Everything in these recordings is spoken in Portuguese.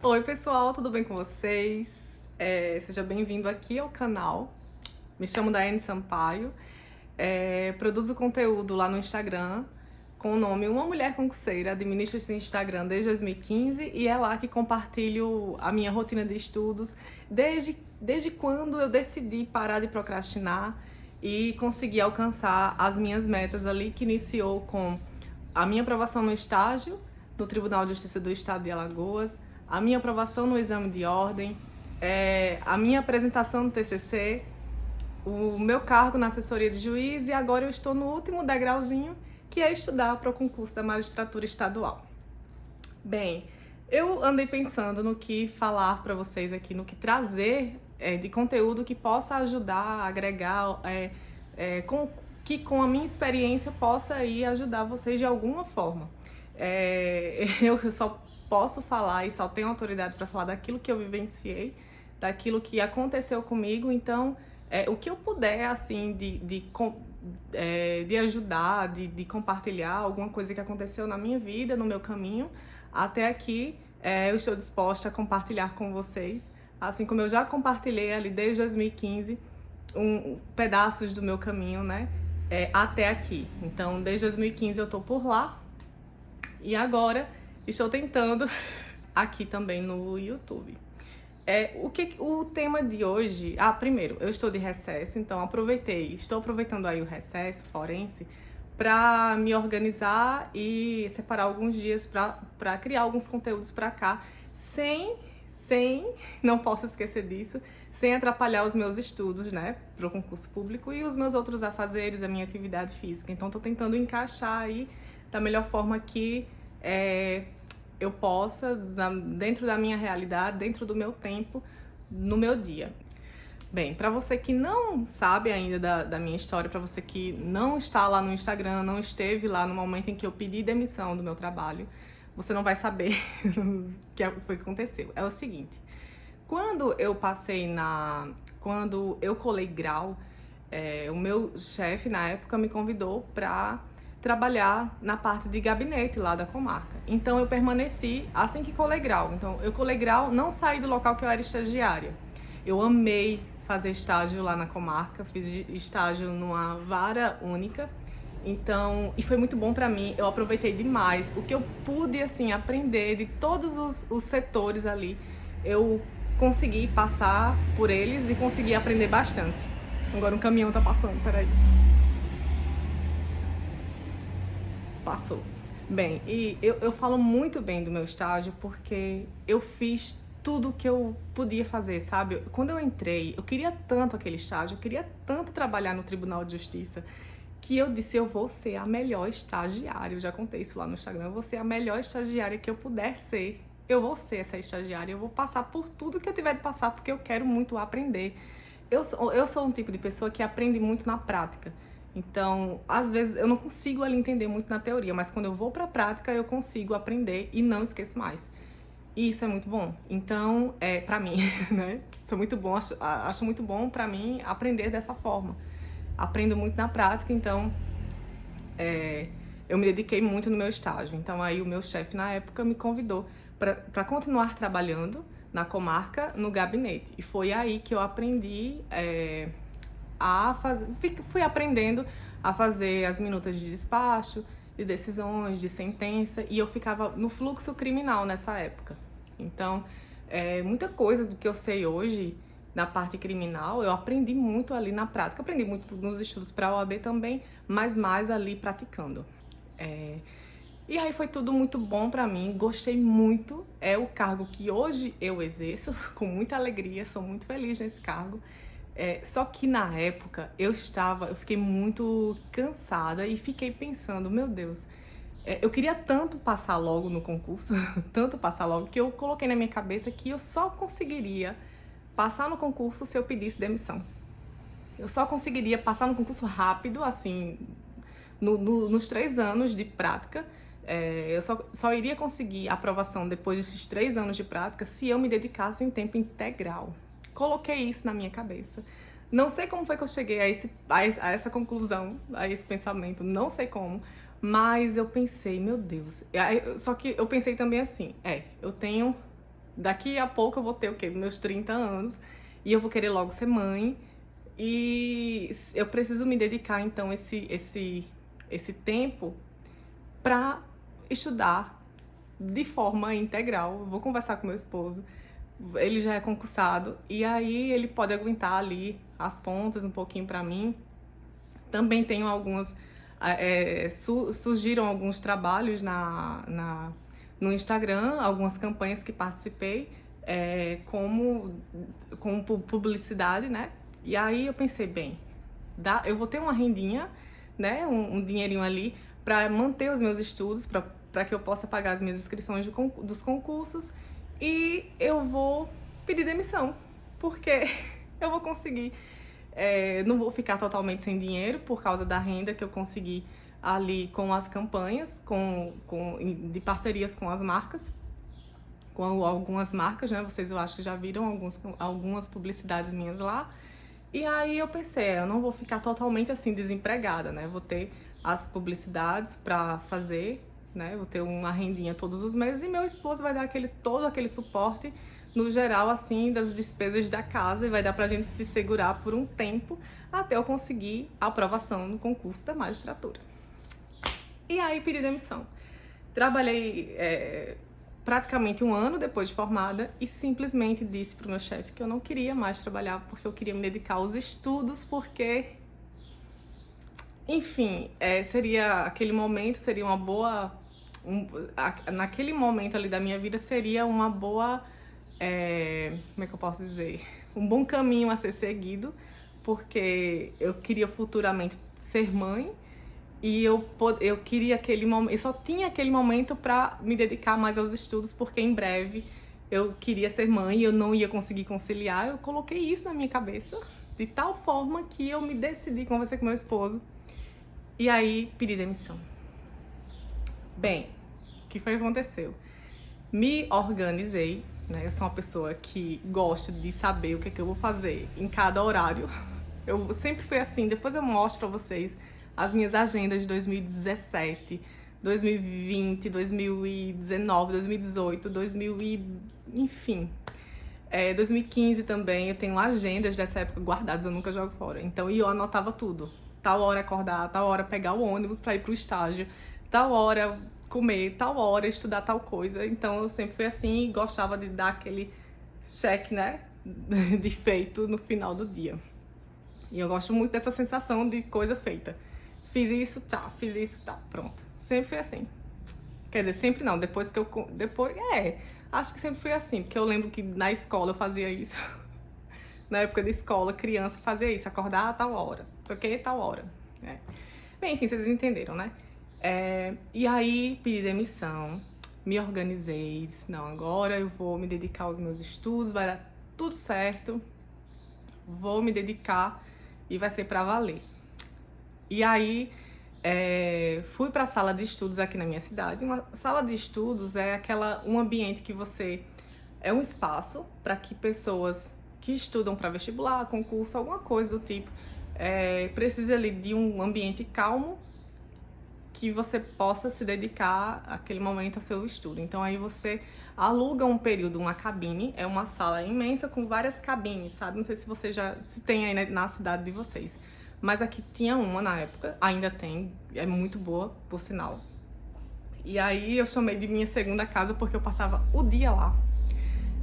Oi pessoal, tudo bem com vocês? Seja bem-vindo aqui ao canal. Me chamo Daiane Sampaio, produzo conteúdo lá no Instagram com o nome Uma Mulher Concurseira, administro esse Instagram desde 2015 e é lá que compartilho a minha rotina de estudos desde quando eu decidi parar de procrastinar e conseguir alcançar as minhas metas ali, que iniciou com a minha aprovação no estágio no Tribunal de Justiça do Estado de Alagoas, a minha aprovação no exame de ordem, a minha apresentação no TCC, o meu cargo na assessoria de juiz e agora eu estou no último degrauzinho, que é estudar para o concurso da magistratura estadual. Bem, eu andei pensando no que falar para vocês aqui, no que trazer de conteúdo que possa ajudar, agregar, que com a minha experiência possa aí ajudar vocês de alguma forma. Eu só posso falar e só tenho autoridade para falar daquilo que eu vivenciei, daquilo que aconteceu comigo, então o que eu puder assim de ajudar, de compartilhar alguma coisa que aconteceu na minha vida, no meu caminho até aqui, eu estou disposta a compartilhar com vocês, assim como eu já compartilhei ali desde 2015 pedaços do meu caminho, né, até aqui. Então desde 2015 eu tô por lá e agora estou tentando aqui também no YouTube. O tema de hoje... primeiro, eu estou de recesso, então estou aproveitando aí o recesso forense para me organizar e separar alguns dias para criar alguns conteúdos para cá, não posso esquecer disso, sem atrapalhar os meus estudos, né, para o concurso público e os meus outros afazeres, a minha atividade física. Então, estou tentando encaixar aí da melhor forma que eu possa, dentro da minha realidade, dentro do meu tempo, no meu dia. Bem, para você que não sabe ainda da minha história, para você que não está lá no Instagram, não esteve lá no momento em que eu pedi demissão do meu trabalho, você não vai saber o que foi que aconteceu. É o seguinte, quando eu colei grau, o meu chefe na época me convidou para trabalhar na parte de gabinete lá da comarca. Então eu permaneci assim que colei grau. Então eu colei grau, não saí do local que eu era estagiária. Eu amei fazer estágio lá na comarca, fiz estágio numa vara única. Então, e foi muito bom para mim, eu aproveitei demais o que eu pude assim aprender de todos os setores ali. Eu consegui passar por eles e consegui aprender bastante. Agora um caminhão tá passando, peraí. Passou. Bem, e eu falo muito bem do meu estágio porque eu fiz tudo o que eu podia fazer, sabe? Quando eu entrei, eu queria tanto aquele estágio, eu queria tanto trabalhar no Tribunal de Justiça, que eu disse, eu vou ser a melhor estagiária. Eu já contei isso lá no Instagram, eu vou ser a melhor estagiária que eu puder ser. Eu vou ser essa estagiária, eu vou passar por tudo que eu tiver de passar, porque eu quero muito aprender. Eu sou um tipo de pessoa que aprende muito na prática. Então, às vezes, eu não consigo ali entender muito na teoria, mas quando eu vou pra prática, eu consigo aprender e não esqueço mais. E isso é muito bom. Então, pra mim, né? Sou muito bom, acho muito bom pra mim aprender dessa forma. Aprendo muito na prática, então eu me dediquei muito no meu estágio. Então aí o meu chefe na época me convidou para continuar trabalhando na comarca, no gabinete. E foi aí que eu aprendi fui aprendendo a fazer as minutas de despacho, de decisões, de sentença, e eu ficava no fluxo criminal nessa época. Então, muita coisa do que eu sei hoje na parte criminal, eu aprendi muito ali na prática. Aprendi muito nos estudos para a OAB também, mas mais ali praticando. E aí foi tudo muito bom para mim, gostei muito. É o cargo que hoje eu exerço com muita alegria, sou muito feliz nesse cargo. Só que na época eu fiquei muito cansada e fiquei pensando, meu Deus, eu queria tanto passar logo no concurso, tanto passar logo, que eu coloquei na minha cabeça que eu só conseguiria passar no concurso se eu pedisse demissão. Eu só conseguiria passar no concurso rápido, assim, nos 3 anos de prática. Eu só iria conseguir aprovação depois desses 3 anos de prática se eu me dedicasse em tempo integral. Coloquei isso na minha cabeça. Não sei como foi que eu cheguei a essa conclusão, a esse pensamento, não sei como, mas eu pensei, meu Deus. Só que eu pensei também assim, eu tenho daqui a pouco eu vou ter o quê? Meus 30 anos, e eu vou querer logo ser mãe, e eu preciso me dedicar, então, esse tempo para estudar de forma integral. Eu vou conversar com meu esposo, ele já é concursado, e aí ele pode aguentar ali as pontas um pouquinho para mim. Também tenho algumas... surgiram alguns trabalhos no Instagram, algumas campanhas que participei, como publicidade, né? E aí eu pensei, bem, eu vou ter uma rendinha, né? Um dinheirinho ali para manter os meus estudos, para que eu possa pagar as minhas inscrições dos concursos, e eu vou pedir demissão, porque eu vou conseguir. Não vou ficar totalmente sem dinheiro por causa da renda que eu consegui ali com as campanhas, de parcerias com as marcas, com algumas marcas, né? Vocês, eu acho que já viram algumas publicidades minhas lá. E aí eu pensei, eu não vou ficar totalmente assim desempregada, né? Vou ter as publicidades para fazer, né? Vou ter uma rendinha todos os meses, e meu esposo vai dar todo aquele suporte no geral, assim, das despesas da casa, e vai dar pra gente se segurar por um tempo até eu conseguir a aprovação no concurso da magistratura. E aí pedi demissão. Trabalhei praticamente um ano depois de formada e simplesmente disse pro meu chefe que eu não queria mais trabalhar, porque eu queria me dedicar aos estudos, porque... Enfim, aquele momento seria uma boa... naquele momento ali da minha vida seria uma boa... como é que eu posso dizer? Um bom caminho a ser seguido, porque eu queria futuramente ser mãe, e eu queria aquele momento, eu só tinha aquele momento para me dedicar mais aos estudos, porque em breve eu queria ser mãe e eu não ia conseguir conciliar. Eu coloquei isso na minha cabeça, de tal forma que eu me decidi, conversei com meu esposo, e aí pedi demissão. Bem, o que foi que aconteceu? Me organizei, né? Eu sou uma pessoa que gosta de saber o que é que eu vou fazer em cada horário. Eu sempre fui assim. Depois eu mostro pra vocês as minhas agendas de 2017, 2020, 2019, 2018, enfim. 2015 também, eu tenho agendas dessa época guardadas, eu nunca jogo fora. Então, eu anotava tudo. Tal hora acordar, tal hora pegar o ônibus pra ir pro estágio, tal hora comer, tal hora estudar tal coisa. Então, eu sempre fui assim e gostava de dar aquele cheque, né, de feito no final do dia. E eu gosto muito dessa sensação de coisa feita. Fiz isso, tá, fiz isso, tá, pronto. Sempre fui assim. Quer dizer, sempre não, acho que sempre fui assim, porque eu lembro que na escola eu fazia isso. Na época de escola, criança fazia isso, acordar a tal hora, não sei o que, tal hora. Bem, enfim, vocês entenderam, né? E aí, pedi demissão, me organizei, disse, não, agora eu vou me dedicar aos meus estudos, vai dar tudo certo, vou me dedicar e vai ser pra valer. E aí, fui para a sala de estudos aqui na minha cidade. Uma sala de estudos é um ambiente que é um espaço para que pessoas que estudam para vestibular, concurso, alguma coisa do tipo, precise ali de um ambiente calmo que você possa se dedicar àquele momento ao seu estudo. Então aí você aluga um período, uma cabine, é uma sala imensa com várias cabines, sabe? Não sei se você se tem aí na cidade de vocês. Mas aqui tinha uma na época, ainda tem, é muito boa, por sinal. E aí eu chamei de minha segunda casa porque eu passava o dia lá.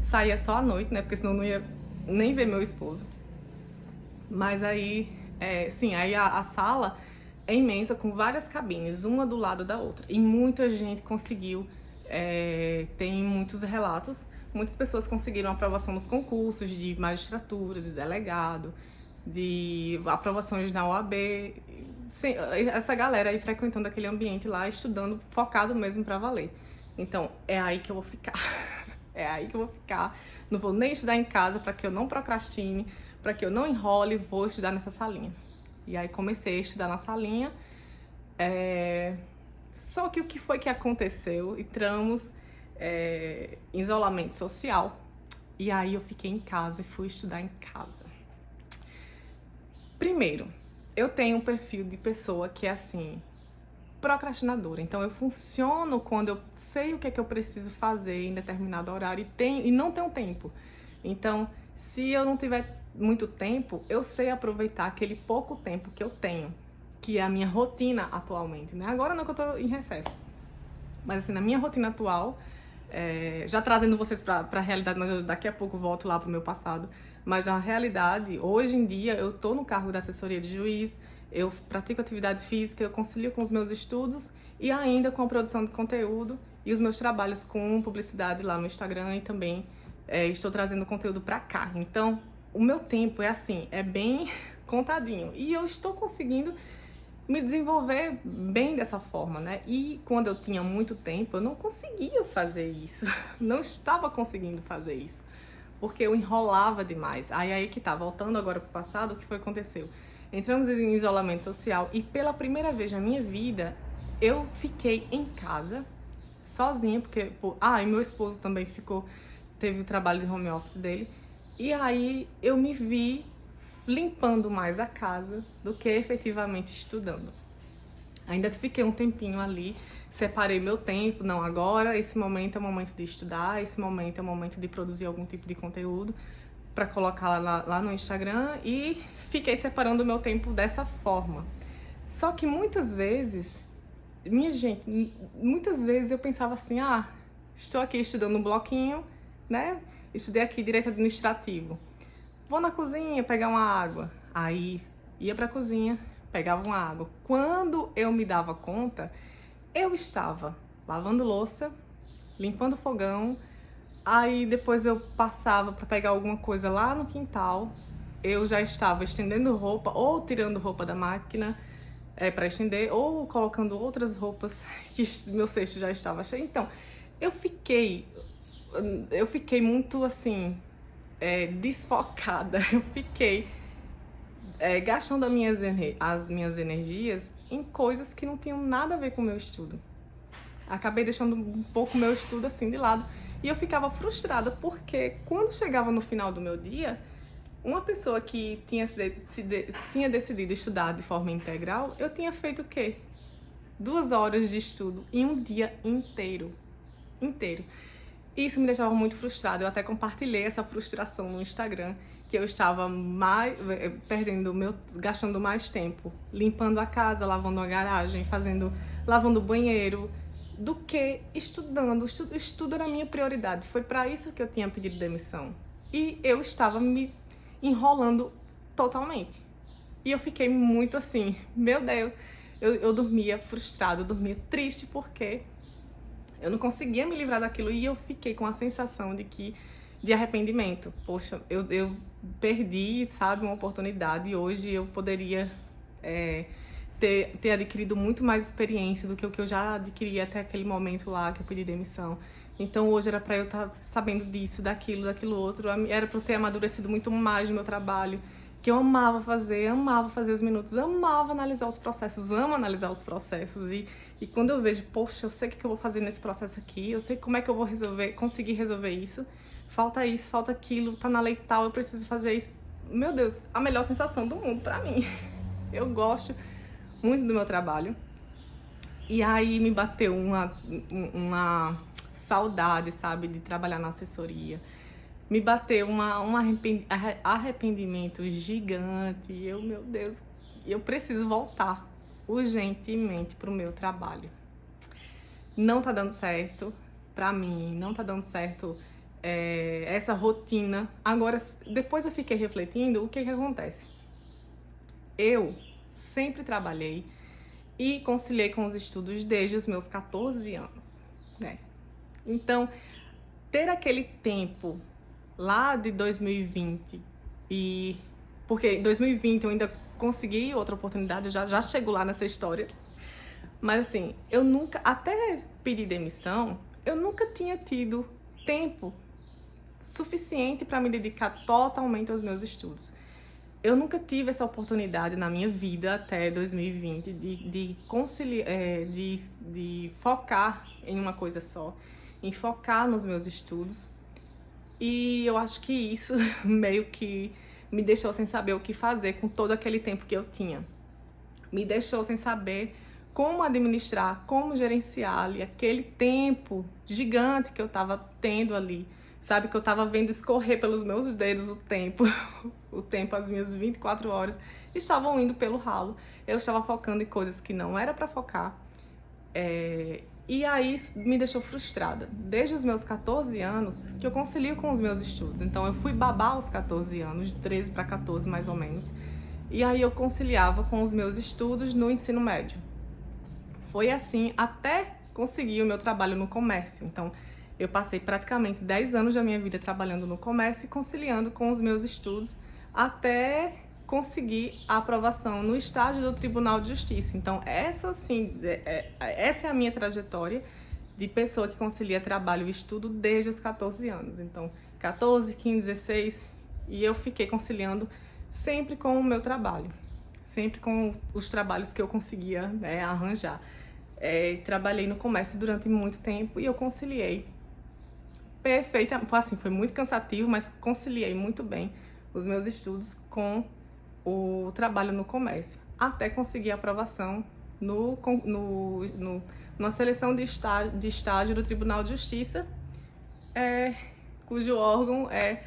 Saía só à noite, né? Porque senão eu não ia nem ver meu esposo. Mas aí, sim, aí a sala é imensa, com várias cabines, uma do lado da outra. E muita gente conseguiu, tem muitos relatos, muitas pessoas conseguiram aprovação nos concursos de magistratura, de delegado, de aprovações na OAB, sim, essa galera aí frequentando aquele ambiente lá, estudando, focado mesmo pra valer. Então, é aí que eu vou ficar. É aí que eu vou ficar. Não vou nem estudar em casa para que eu não procrastine, para que eu não enrole, vou estudar nessa salinha. E aí comecei a estudar na salinha. Só que o que foi que aconteceu? Entramos em isolamento social. E aí eu fiquei em casa e fui estudar em casa. Primeiro, eu tenho um perfil de pessoa que é assim, procrastinadora. Então, eu funciono quando eu sei o que é que eu preciso fazer em determinado horário e não tenho tempo. Então, se eu não tiver muito tempo, eu sei aproveitar aquele pouco tempo que eu tenho, que é a minha rotina atualmente, né? Agora não que eu tô em recesso. Mas assim, na minha rotina atual, já trazendo vocês para a realidade, mas eu daqui a pouco volto lá pro meu passado. Mas na realidade, hoje em dia, eu tô no cargo da assessoria de juiz, eu pratico atividade física, eu concilio com os meus estudos e ainda com a produção de conteúdo e os meus trabalhos com publicidade lá no Instagram e também estou trazendo conteúdo para cá. Então, o meu tempo é assim, é bem contadinho e eu estou conseguindo me desenvolver bem dessa forma, né? E quando eu tinha muito tempo, eu não conseguia fazer isso. Não estava conseguindo fazer isso. Porque eu enrolava demais. Aí que tá, voltando agora pro passado, o que foi que aconteceu? Entramos em isolamento social e pela primeira vez na minha vida, eu fiquei em casa, sozinha, porque... e meu esposo também teve o trabalho de home office dele. E aí eu me vi limpando mais a casa do que efetivamente estudando. Ainda fiquei um tempinho ali, separei meu tempo, não, agora esse momento é o momento de estudar, esse momento é o momento de produzir algum tipo de conteúdo para colocar lá no Instagram e fiquei separando o meu tempo dessa forma. Só que muitas vezes, minha gente, muitas vezes eu pensava assim, estou aqui estudando um bloquinho, né? Estudei aqui direito administrativo. Vou na cozinha pegar uma água. Aí ia pra cozinha, pegava uma água. Quando eu me dava conta, eu estava lavando louça, limpando o fogão. Aí depois eu passava para pegar alguma coisa lá no quintal. Eu já estava estendendo roupa ou tirando roupa da máquina para estender ou colocando outras roupas que meu cesto já estava cheio. Então, eu fiquei muito assim desfocada. Eu fiquei gastando as minhas energias em coisas que não tinham nada a ver com o meu estudo. Acabei deixando um pouco o meu estudo assim de lado e eu ficava frustrada porque quando chegava no final do meu dia, uma pessoa que tinha decidido estudar de forma integral, eu tinha feito o quê? 2 horas de estudo em um dia inteiro. Isso me deixava muito frustrada. Eu até compartilhei essa frustração no Instagram, que eu estava gastando mais tempo limpando a casa, lavando a garagem, lavando o banheiro, do que estudando. O estudo era a minha prioridade. Foi para isso que eu tinha pedido demissão. E eu estava me enrolando totalmente. E eu fiquei muito assim, meu Deus, eu dormia frustrada, eu dormia triste porque eu não conseguia me livrar daquilo e eu fiquei com a sensação de arrependimento. Poxa, eu perdi, sabe, uma oportunidade e hoje eu poderia ter adquirido muito mais experiência do que o que eu já adquiri até aquele momento lá que eu pedi demissão. Então hoje era para eu estar sabendo disso, daquilo outro, era para eu ter amadurecido muito mais no meu trabalho, que eu amava fazer os minutos, amava analisar os processos, amo analisar os processos e quando eu vejo, poxa, eu sei o que eu vou fazer nesse processo aqui, eu sei como é que eu vou conseguir resolver isso, falta aquilo, tá na lei tal, eu preciso fazer isso. Meu Deus, a melhor sensação do mundo pra mim. Eu gosto muito do meu trabalho. E aí me bateu uma saudade, sabe, de trabalhar na assessoria. Me bateu um arrependimento gigante. Meu Deus, eu preciso voltar urgentemente pro meu trabalho. Não tá dando certo pra mim, não tá dando certo essa rotina. Agora, depois eu fiquei refletindo, o que acontece? Eu sempre trabalhei e conciliei com os estudos desde os meus 14 anos, né? Então, ter aquele tempo lá de 2020 porque em 2020 eu ainda consegui outra oportunidade, eu já chego lá nessa história. Mas assim, eu nunca, até pedir demissão, eu nunca tinha tido tempo suficiente para me dedicar totalmente aos meus estudos. Eu nunca tive essa oportunidade na minha vida até 2020 de conciliar, de focar em uma coisa só, em focar nos meus estudos. E eu acho que isso meio que me deixou sem saber o que fazer com todo aquele tempo que eu tinha. Me deixou sem saber como administrar, como gerenciar ali aquele tempo gigante que eu estava tendo ali, sabe? Que eu estava vendo escorrer pelos meus dedos o tempo, o tempo, as minhas 24 horas estavam indo pelo ralo. Eu estava focando em coisas que não era para focar. E aí isso me deixou frustrada. Desde os meus 14 anos que eu concilio com os meus estudos. Então eu fui babá aos 14 anos, de 13 para 14 mais ou menos. E aí eu conciliava com os meus estudos no ensino médio. Foi assim até conseguir o meu trabalho no comércio. Então eu passei praticamente 10 anos da minha vida trabalhando no comércio e conciliando com os meus estudos até conseguir a aprovação no estágio do Tribunal de Justiça. Então, essa é a minha trajetória de pessoa que concilia trabalho e estudo desde os 14 anos. Então, 14, 15, 16, e eu fiquei conciliando sempre com o meu trabalho, sempre com os trabalhos que eu conseguia, né, arranjar. Trabalhei no comércio durante muito tempo e eu conciliei perfeitamente. Assim, foi muito cansativo, mas conciliei muito bem os meus estudos com o trabalho no comércio, até conseguir a aprovação numa seleção de estágio do Tribunal de Justiça, cujo órgão é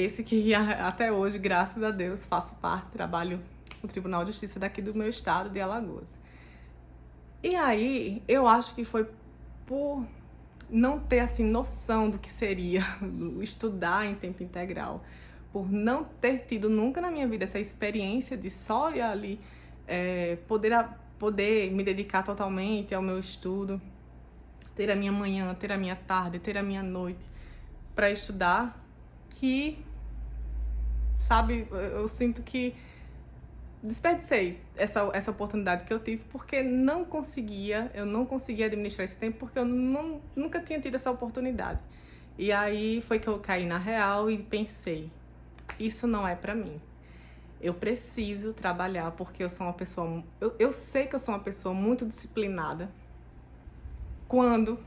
esse que até hoje, graças a Deus, faço parte, trabalho no Tribunal de Justiça daqui do meu estado, de Alagoas. E aí, eu acho que foi por não ter assim noção do que seria estudar em tempo integral, por não ter tido nunca na minha vida essa experiência de só ir ali poder me dedicar totalmente ao meu estudo, ter a minha manhã, ter a minha tarde, ter a minha noite para estudar, que, sabe, eu sinto que desperdicei essa oportunidade que eu tive porque eu não conseguia administrar esse tempo porque eu nunca tinha tido essa oportunidade. E aí foi que eu caí na real e pensei, isso não é pra mim. Eu preciso trabalhar porque eu sou uma pessoa... Eu sei que eu sou uma pessoa muito disciplinada quando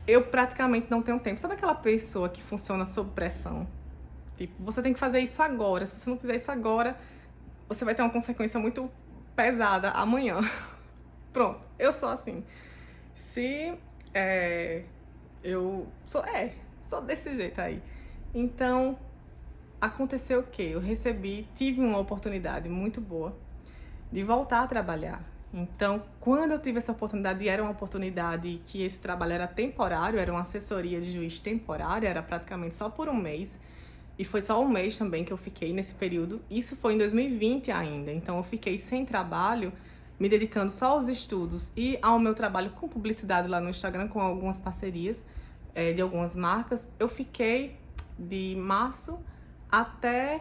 eu praticamente não tenho tempo. Sabe aquela pessoa que funciona sob pressão? Tipo, você tem que fazer isso agora. Se você não fizer isso agora, você vai ter uma consequência muito pesada amanhã. Pronto, eu sou assim. Eu sou desse jeito aí. Então, aconteceu o quê? Tive uma oportunidade muito boa de voltar a trabalhar. Então, quando eu tive essa oportunidade, e era uma oportunidade que esse trabalho era temporário, era uma assessoria de juiz temporária, era praticamente só por um mês, e foi só um mês também que eu fiquei nesse período. Isso foi em 2020 ainda, então eu fiquei sem trabalho, me dedicando só aos estudos e ao meu trabalho com publicidade lá no Instagram, com algumas parcerias de algumas marcas. Eu fiquei de março até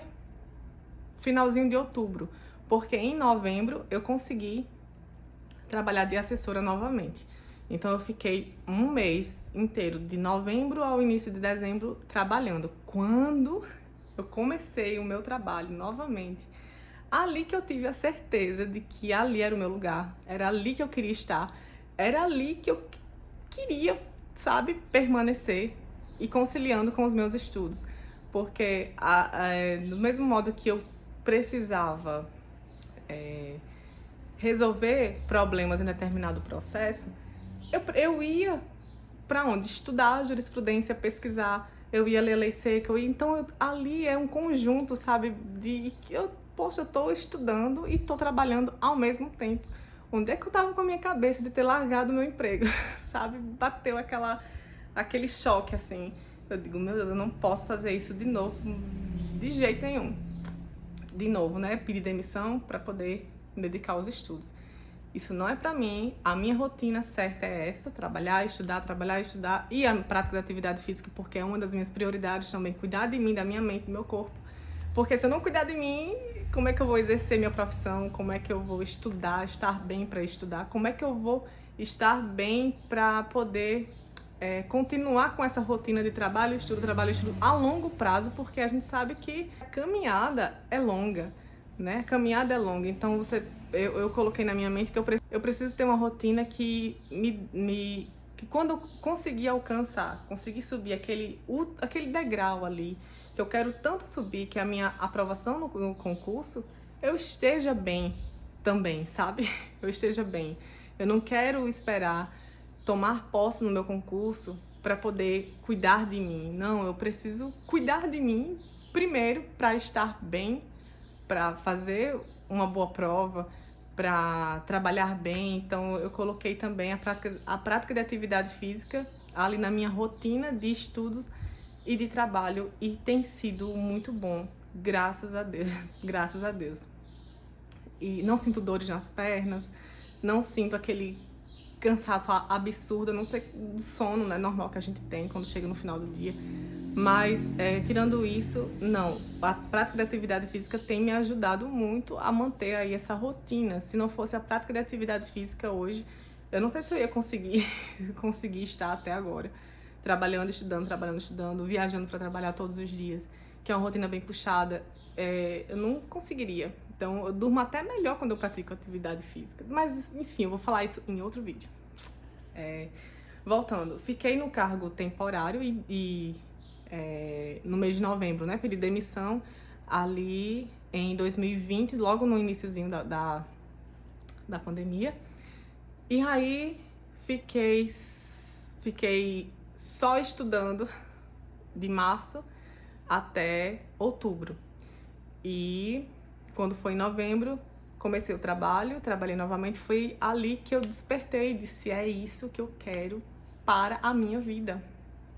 finalzinho de outubro, porque em novembro eu consegui trabalhar de assessora novamente. Então eu fiquei um mês inteiro, de novembro ao início de dezembro, trabalhando. Quando eu comecei o meu trabalho novamente, ali que eu tive a certeza de que ali era o meu lugar, era ali que eu queria estar, era ali que eu queria, sabe, permanecer e conciliando com os meus estudos. Porque do mesmo modo que eu precisava resolver problemas em determinado processo, eu ia para onde? Estudar jurisprudência, pesquisar, eu ia ler lei seca, então ali é um conjunto, sabe, de que eu tô estudando e tô trabalhando ao mesmo tempo. Onde é que eu tava com a minha cabeça de ter largado o meu emprego, sabe? Bateu aquele choque, assim. Eu digo, meu Deus, eu não posso fazer isso de novo, de jeito nenhum. De novo, né? Pedir demissão para poder me dedicar aos estudos. Isso não é pra mim. A minha rotina certa é essa: trabalhar, estudar e a prática da atividade física, porque é uma das minhas prioridades também, cuidar de mim, da minha mente, do meu corpo. Porque se eu não cuidar de mim, como é que eu vou exercer minha profissão? Como é que eu vou estudar, estar bem para estudar? Como é que eu vou estar bem para poder continuar com essa rotina de trabalho, estudo a longo prazo? Porque a gente sabe que a caminhada é longa, né? A caminhada é longa, então eu coloquei na minha mente que eu preciso ter uma rotina que que quando eu conseguir alcançar, conseguir subir aquele degrau ali, que eu quero tanto subir, que é a minha aprovação no concurso, eu esteja bem, também, sabe? Eu esteja bem. Eu não quero esperar tomar posse no meu concurso para poder cuidar de mim. Não, eu preciso cuidar de mim primeiro para estar bem, para fazer uma boa prova, para trabalhar bem. Então eu coloquei também a prática de atividade física ali na minha rotina de estudos e de trabalho, e tem sido muito bom, graças a Deus, graças a Deus. E não sinto dores nas pernas, não sinto aquele cansaço absurdo, não sei, do sono, né, normal que a gente tem quando chega no final do dia. Mas, tirando isso, não, a prática de atividade física tem me ajudado muito a manter aí essa rotina. Se não fosse a prática de atividade física hoje, eu não sei se eu ia conseguir estar até agora, trabalhando, estudando, viajando para trabalhar todos os dias, que é uma rotina bem puxada. Eu não conseguiria. Então, eu durmo até melhor quando eu pratico atividade física. Mas, enfim, eu vou falar isso em outro vídeo. Voltando, fiquei no cargo temporário no mês de novembro, né? Pedi demissão ali em 2020, logo no iniciozinho da pandemia. E aí, fiquei só estudando de março até outubro. E quando foi em novembro, comecei o trabalho, trabalhei novamente, foi ali que eu despertei e disse, é isso que eu quero para a minha vida.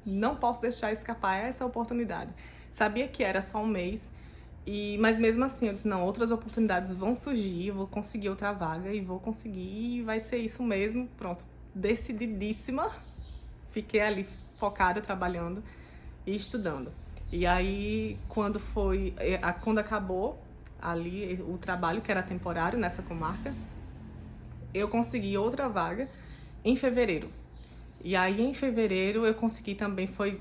Não posso deixar escapar essa oportunidade. Sabia que era só um mês, mas mesmo assim eu disse, não, outras oportunidades vão surgir, eu vou conseguir outra vaga e vou conseguir, e vai ser isso mesmo, pronto, decididíssima. Fiquei ali focada, trabalhando e estudando. E aí, quando acabou ali o trabalho, que era temporário nessa comarca, eu consegui outra vaga em fevereiro. E aí, em fevereiro, eu consegui também, foi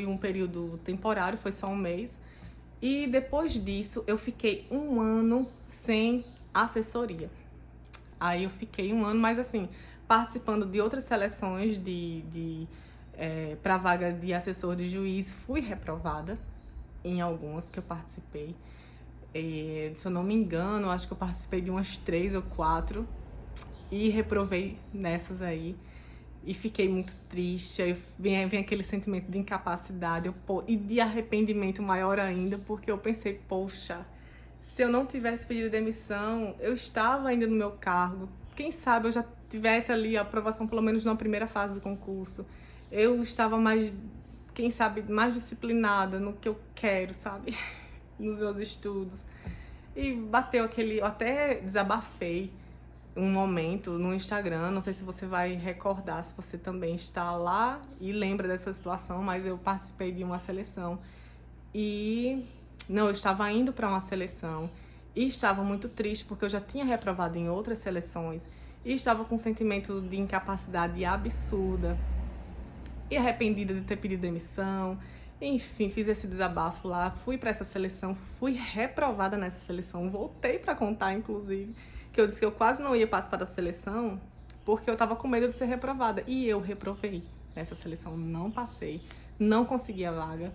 um período temporário, foi só um mês. E depois disso, eu fiquei um ano sem assessoria. Aí eu fiquei um ano, mas assim, participando de outras seleções para vaga de assessor de juiz, fui reprovada em algumas que eu participei. Se eu não me engano, acho que eu participei de umas 3 ou 4 e reprovei nessas aí. E fiquei muito triste, aí vem aquele sentimento de incapacidade e de arrependimento maior ainda, porque eu pensei, poxa, se eu não tivesse pedido demissão, eu estava ainda no meu cargo, quem sabe eu já tivesse ali a aprovação pelo menos na primeira fase do concurso, eu estava quem sabe, mais disciplinada no que eu quero, sabe, nos meus estudos. E bateu eu até desabafei um momento no Instagram, não sei se você vai recordar, se você também está lá e lembra dessa situação, mas eu participei de uma seleção eu estava indo para uma seleção e estava muito triste porque eu já tinha reprovado em outras seleções e estava com um sentimento de incapacidade absurda e arrependida de ter pedido demissão. Enfim, fiz esse desabafo lá, fui para essa seleção, fui reprovada nessa seleção, voltei para contar, inclusive, que eu disse que eu quase não ia participar da seleção porque eu tava com medo de ser reprovada. E eu reprovei nessa seleção, não passei, não consegui a vaga.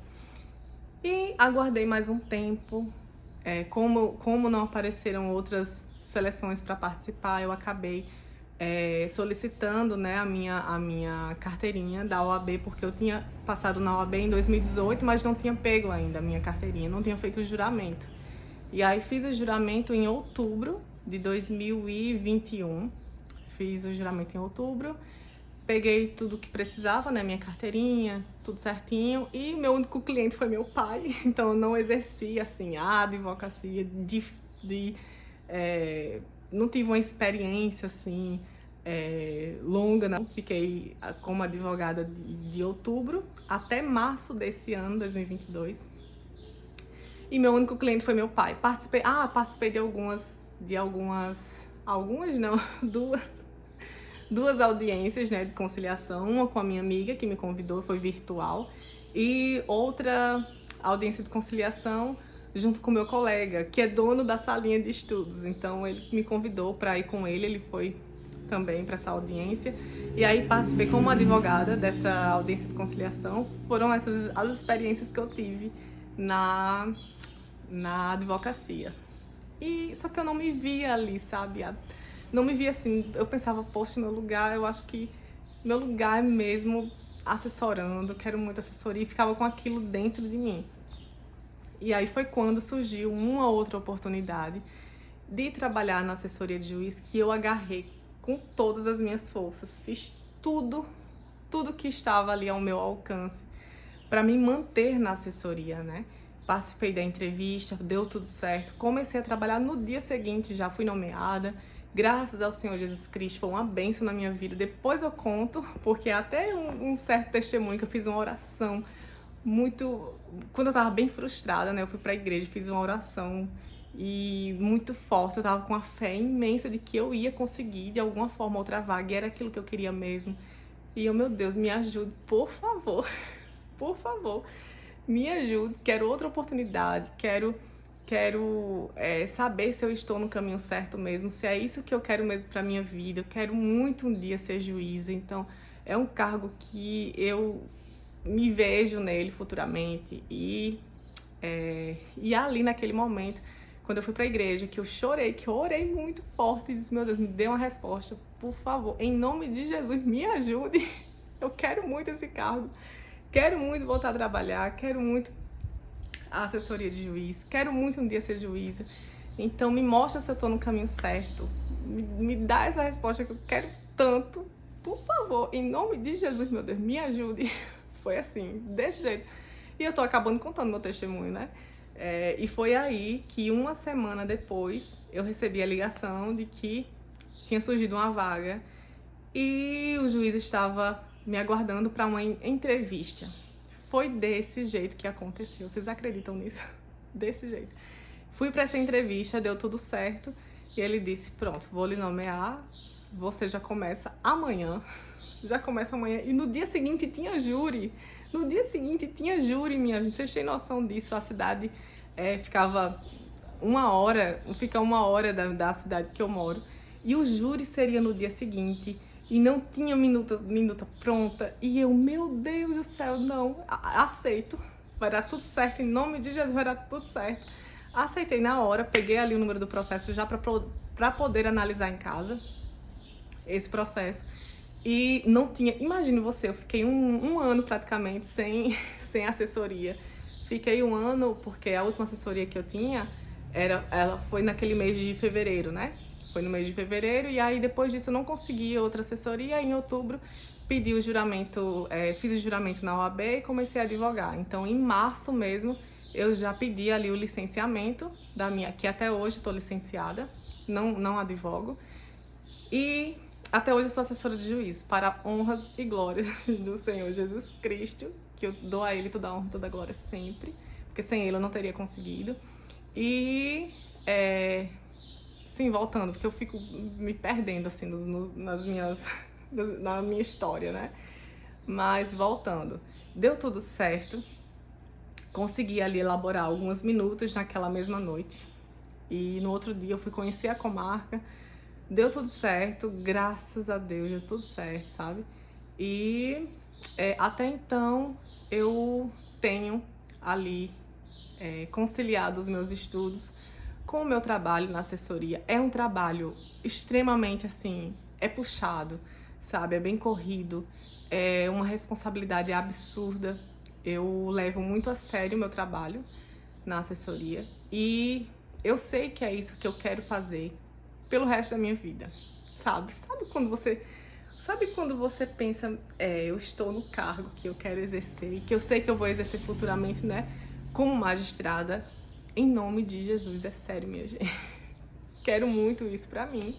E aguardei mais um tempo. Como não apareceram outras seleções para participar, eu acabei solicitando, né, a minha carteirinha da OAB, porque eu tinha passado na OAB em 2018, mas não tinha pego ainda a minha carteirinha, não tinha feito o juramento. E aí fiz o juramento em outubro de 2021, fiz o juramento em outubro, peguei tudo que precisava, né, minha carteirinha, tudo certinho, e meu único cliente foi meu pai, então eu não exerci, assim, a advocacia não tive uma experiência, assim, longa, não. Fiquei como advogada de outubro até março desse ano, 2022, e meu único cliente foi meu pai. Participei de duas audiências, né, de conciliação, uma com a minha amiga que me convidou, foi virtual, e outra audiência de conciliação junto com meu colega, que é dono da salinha de estudos. Então ele me convidou para ir com ele foi também para essa audiência, e aí participei como advogada dessa audiência de conciliação. Foram essas as experiências que eu tive na advocacia. E só que eu não me via ali, sabe? Não me via assim, eu pensava, poxa, meu lugar, eu acho que meu lugar é mesmo assessorando, quero muito assessoria, e ficava com aquilo dentro de mim. E aí foi quando surgiu uma outra oportunidade de trabalhar na assessoria de juiz que eu agarrei com todas as minhas forças, fiz tudo que estava ali ao meu alcance para me manter na assessoria, né? Participei da entrevista, deu tudo certo, comecei a trabalhar no dia seguinte, já fui nomeada, graças ao Senhor Jesus Cristo, foi uma bênção na minha vida. Depois eu conto, porque até um certo testemunho que eu fiz uma oração muito... Quando eu tava bem frustrada, né? Eu fui pra igreja, fiz uma oração e muito forte, eu tava com uma fé imensa de que eu ia conseguir de alguma forma outra vaga, e era aquilo que eu queria mesmo. E eu, meu Deus, me ajude, por favor, por favor, me ajude, quero outra oportunidade, quero saber se eu estou no caminho certo mesmo, se é isso que eu quero mesmo para minha vida. Eu quero muito um dia ser juíza, então é um cargo que eu me vejo nele futuramente. E ali naquele momento, quando eu fui para a igreja, que eu chorei, que eu orei muito forte e disse, meu Deus, me dê uma resposta, por favor, em nome de Jesus, me ajude, eu quero muito esse cargo. Quero muito voltar a trabalhar, quero muito a assessoria de juiz, quero muito um dia ser juíza. Então me mostra se eu tô no caminho certo, me dá essa resposta que eu quero tanto, por favor, em nome de Jesus, meu Deus, me ajude. Foi assim, desse jeito. E eu tô acabando contando meu testemunho, né? E foi aí que uma semana depois eu recebi a ligação de que tinha surgido uma vaga e o juiz estava me aguardando para uma entrevista. Foi desse jeito que aconteceu. Vocês acreditam nisso? Desse jeito. Fui para essa entrevista, deu tudo certo. E ele disse, pronto, vou lhe nomear. Você já começa amanhã. Já começa amanhã. E no dia seguinte tinha júri. No dia seguinte tinha júri, minha gente. Vocês têm noção disso? A cidade ficava fica uma hora da cidade que eu moro. E o júri seria no dia seguinte. E não tinha minuta pronta. E eu, meu Deus do céu, não, aceito. Vai dar tudo certo, em nome de Jesus vai dar tudo certo. Aceitei na hora, peguei ali o número do processo já para poder analisar em casa esse processo. E não tinha, imagine você, eu fiquei um ano praticamente sem assessoria. Fiquei um ano porque a última assessoria que eu tinha, ela foi naquele mês de fevereiro, né? Foi no mês de fevereiro, e aí depois disso eu não consegui outra assessoria. Em outubro pedi o juramento, fiz o juramento na OAB e comecei a advogar. Então em março mesmo eu já pedi ali o licenciamento da minha, que até hoje estou licenciada, não advogo. E até hoje eu sou assessora de juiz, para honras e glórias do Senhor Jesus Cristo, que eu dou a Ele toda a honra e toda a glória sempre, porque sem Ele eu não teria conseguido. E sim, voltando, porque eu fico me perdendo, assim, na minha história, né? Mas voltando, deu tudo certo, consegui ali elaborar algumas minutas naquela mesma noite. E no outro dia eu fui conhecer a comarca, deu tudo certo, graças a Deus, deu tudo certo, sabe? E até então eu tenho ali conciliado os meus estudos com o meu trabalho na assessoria. É um trabalho extremamente, assim, puxado, sabe? É bem corrido, é uma responsabilidade absurda. Eu levo muito a sério o meu trabalho na assessoria e eu sei que é isso que eu quero fazer pelo resto da minha vida, sabe? Sabe quando você pensa, eu estou no cargo que eu quero exercer e que eu sei que eu vou exercer futuramente, né? Como magistrada, em nome de Jesus, é sério, minha gente. Quero muito isso pra mim.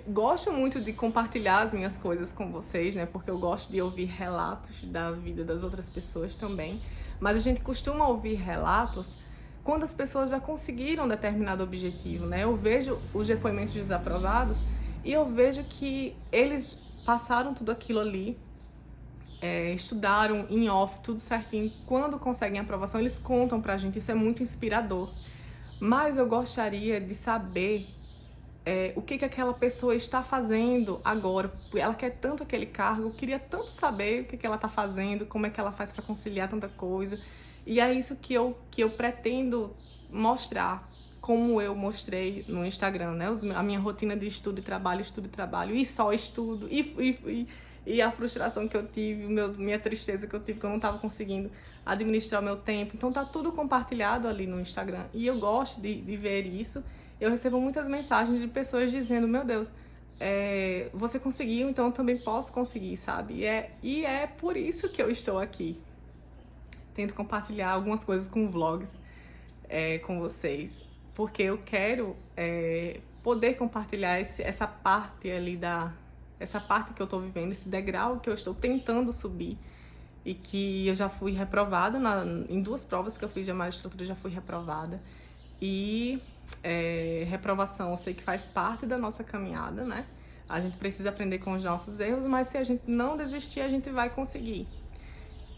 Gosto muito de compartilhar as minhas coisas com vocês, né? Porque eu gosto de ouvir relatos da vida das outras pessoas também. Mas a gente costuma ouvir relatos quando as pessoas já conseguiram determinado objetivo, né? Eu vejo os depoimentos desaprovados e eu vejo que eles passaram tudo aquilo ali, estudaram em off, tudo certinho. Quando conseguem a aprovação, eles contam pra gente, isso é muito inspirador. Mas eu gostaria de saber o que aquela pessoa está fazendo agora. Ela quer tanto aquele cargo, eu queria tanto saber o que ela está fazendo, como é que ela faz para conciliar tanta coisa. E é isso que eu pretendo mostrar como eu mostrei no Instagram, né? A minha rotina de estudo e trabalho, e só estudo, e a frustração que eu tive, minha tristeza que eu tive, que eu não estava conseguindo administrar o meu tempo. Então tá tudo compartilhado ali no Instagram. E eu gosto de ver isso. Eu recebo muitas mensagens de pessoas dizendo, meu Deus, você conseguiu, então eu também posso conseguir, sabe? E é por isso que eu estou aqui. Tento compartilhar algumas coisas com vlogs com vocês, porque eu quero poder compartilhar essa parte ali essa parte que eu tô vivendo, esse degrau que eu estou tentando subir e que eu já fui reprovada em 2 provas que eu fiz de magistratura, eu já fui reprovada. E reprovação eu sei que faz parte da nossa caminhada, né? A gente precisa aprender com os nossos erros, mas se a gente não desistir, a gente vai conseguir.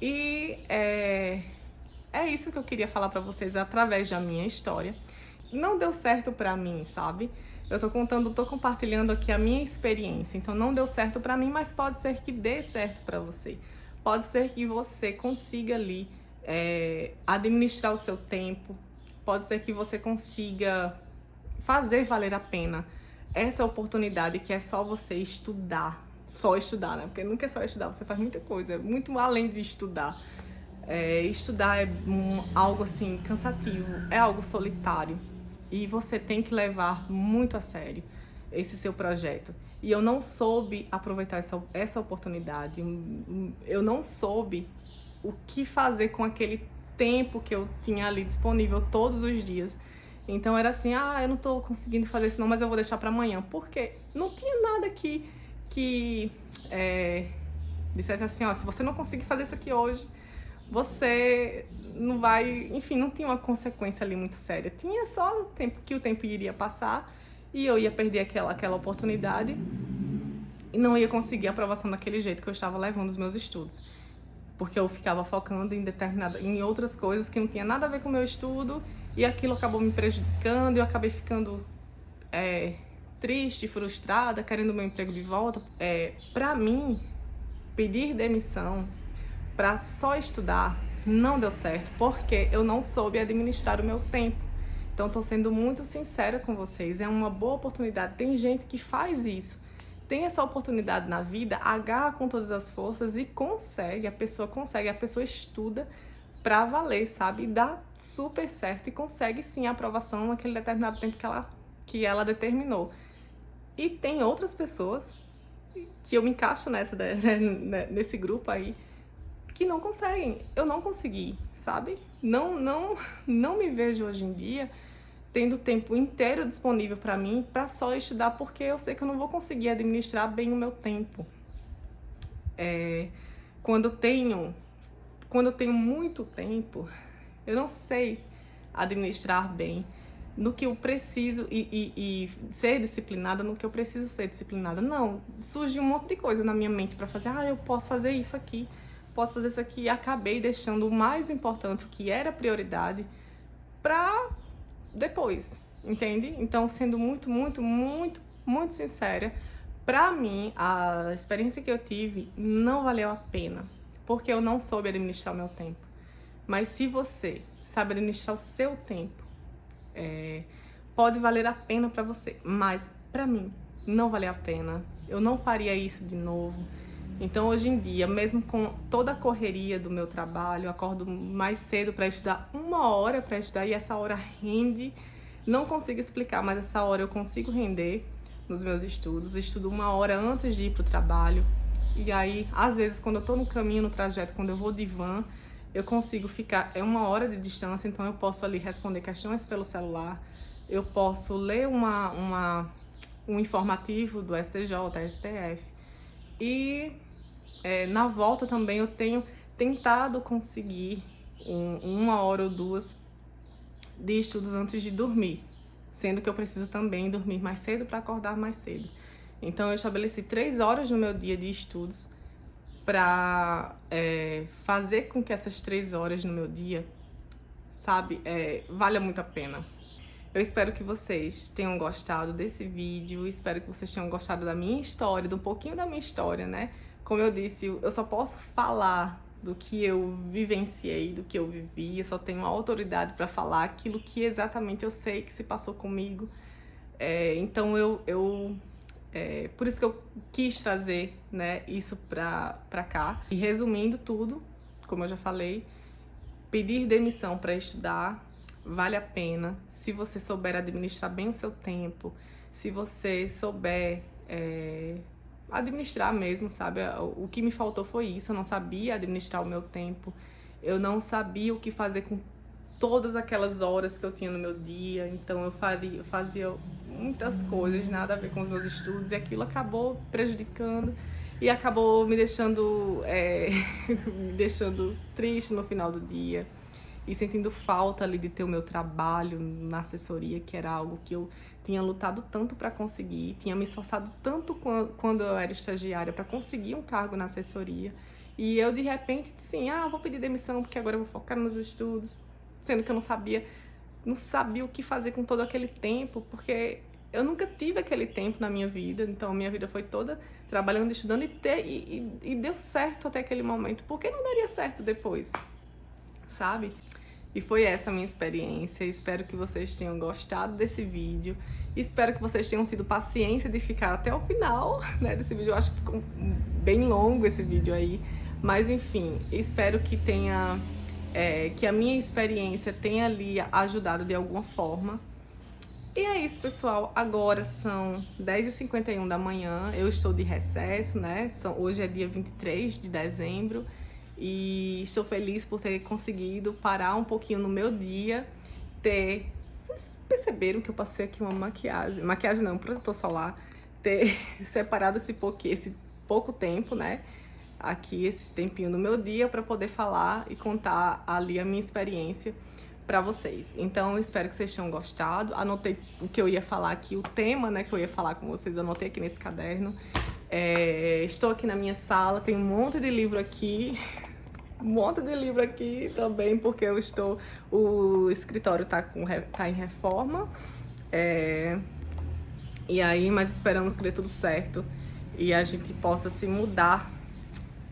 E é isso que eu queria falar pra vocês através da minha história. Não deu certo pra mim, sabe? Eu tô compartilhando aqui a minha experiência. Então não deu certo pra mim, mas pode ser que dê certo pra você. Pode ser que você consiga ali administrar o seu tempo. Pode ser que você consiga fazer valer a pena essa oportunidade que é só você estudar. Só estudar, né? Porque nunca é só estudar, você faz muita coisa, muito além de estudar. Estudar é algo assim cansativo, é algo solitário e você tem que levar muito a sério esse seu projeto. E eu não soube aproveitar essa oportunidade, eu não soube o que fazer com aquele tempo que eu tinha ali disponível todos os dias. Então era assim, eu não tô conseguindo fazer isso não, mas eu vou deixar para amanhã, porque não tinha nada que dissesse assim, se você não conseguir fazer isso aqui hoje, você não vai... Enfim, não tinha uma consequência ali muito séria. Tinha só o tempo que o tempo iria passar e eu ia perder aquela oportunidade e não ia conseguir a aprovação daquele jeito que eu estava levando os meus estudos. Porque eu ficava focando em outras coisas que não tinha nada a ver com o meu estudo e aquilo acabou me prejudicando e eu acabei ficando triste, frustrada, querendo o meu emprego de volta. Pra mim, pedir demissão para só estudar não deu certo, porque eu não soube administrar o meu tempo. Então, estou sendo muito sincera com vocês, é uma boa oportunidade. Tem gente que faz isso, tem essa oportunidade na vida, agarra com todas as forças e consegue, a pessoa estuda pra valer, sabe? E dá super certo e consegue sim a aprovação naquele determinado tempo que ela determinou. E tem outras pessoas, que eu me encaixo nesse grupo aí, que não conseguem. Eu não consegui, sabe? Não me vejo hoje em dia tendo o tempo inteiro disponível para mim para só estudar, porque eu sei que eu não vou conseguir administrar bem o meu tempo. Quando eu tenho muito tempo, eu não sei administrar bem no que eu preciso e ser disciplinada no que eu preciso ser disciplinada. Não, surge um monte de coisa na minha mente para fazer. Eu posso fazer isso aqui, posso fazer isso aqui. E acabei deixando o mais importante, o que era prioridade, para depois, entende? Então, sendo muito sincera, pra mim, a experiência que eu tive não valeu a pena, porque eu não soube administrar o meu tempo. Mas se você sabe administrar o seu tempo, pode valer a pena pra você, mas pra mim não valeu a pena. Eu não faria isso de novo. Então, hoje em dia, mesmo com toda a correria do meu trabalho, eu acordo mais cedo para estudar, 1 hora para estudar, e essa hora rende. Não consigo explicar, mas essa hora eu consigo render nos meus estudos. Eu estudo 1 hora antes de ir pro trabalho. E aí, às vezes, quando eu tô no caminho, no trajeto, quando eu vou de van, eu consigo ficar... 1 hora de distância, então eu posso ali responder questões pelo celular. Eu posso ler um informativo do STJ, STF. E... na volta também eu tenho tentado conseguir 1 hora ou 2 de estudos antes de dormir, sendo que eu preciso também dormir mais cedo para acordar mais cedo. Então eu estabeleci 3 horas no meu dia de estudos para fazer com que essas 3 horas no meu dia, sabe, valha muito a pena. Eu espero que vocês tenham gostado desse vídeo, espero que vocês tenham gostado da minha história, de um pouquinho da minha história, né? Como eu disse, eu só posso falar do que eu vivenciei, do que eu vivi. Eu só tenho autoridade para falar aquilo que exatamente eu sei que se passou comigo. Então por isso que eu quis trazer, né, isso pra cá. E resumindo tudo, como eu já falei, pedir demissão para estudar vale a pena se você souber administrar bem o seu tempo, se você souber administrar mesmo, sabe? O que me faltou foi isso, eu não sabia administrar o meu tempo, eu não sabia o que fazer com todas aquelas horas que eu tinha no meu dia, então eu fazia muitas coisas, nada a ver com os meus estudos, e aquilo acabou prejudicando e acabou me deixando, me deixando triste no final do dia e sentindo falta ali de ter o meu trabalho na assessoria, que era algo que eu tinha lutado tanto para conseguir, tinha me esforçado tanto quando eu era estagiária para conseguir um cargo na assessoria, e eu de repente, sim, vou pedir demissão porque agora eu vou focar nos estudos, sendo que eu não sabia o que fazer com todo aquele tempo, porque eu nunca tive aquele tempo na minha vida, então a minha vida foi toda trabalhando, estudando, e deu certo até aquele momento. Por que não daria certo depois? Sabe? E foi essa a minha experiência. Espero que vocês tenham gostado desse vídeo. Espero que vocês tenham tido paciência de ficar até o final, né, desse vídeo. Eu acho que ficou bem longo esse vídeo aí. Mas enfim, espero que que a minha experiência tenha ali ajudado de alguma forma. E é isso, pessoal. Agora são 10h51 da manhã. Eu estou de recesso, né? Hoje é dia 23 de dezembro. E estou feliz por ter conseguido parar um pouquinho no meu dia. Vocês perceberam que eu passei aqui uma maquiagem? Maquiagem não, protetor solar. Ter separado esse pouco tempo, né? Aqui, esse tempinho no meu dia para poder falar e contar ali a minha experiência para vocês. Então, eu espero que vocês tenham gostado. Anotei o que eu ia falar aqui, o tema, né, que eu ia falar com vocês, eu anotei aqui nesse caderno. Estou aqui na minha sala, tem um monte de livro aqui, também, porque o escritório tá em reforma. E aí, mas esperamos que dê tudo certo e a gente possa se mudar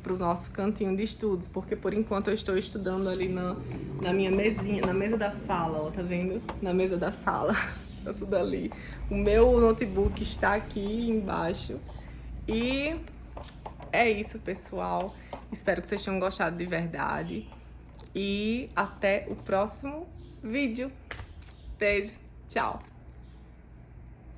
para o nosso cantinho de estudos, porque por enquanto eu estou estudando ali na minha mesinha, na mesa da sala, ó, tá vendo? Na mesa da sala, tá tudo ali. O meu notebook está aqui embaixo. E é isso, pessoal. Espero que vocês tenham gostado de verdade. E até o próximo vídeo. Beijo, tchau!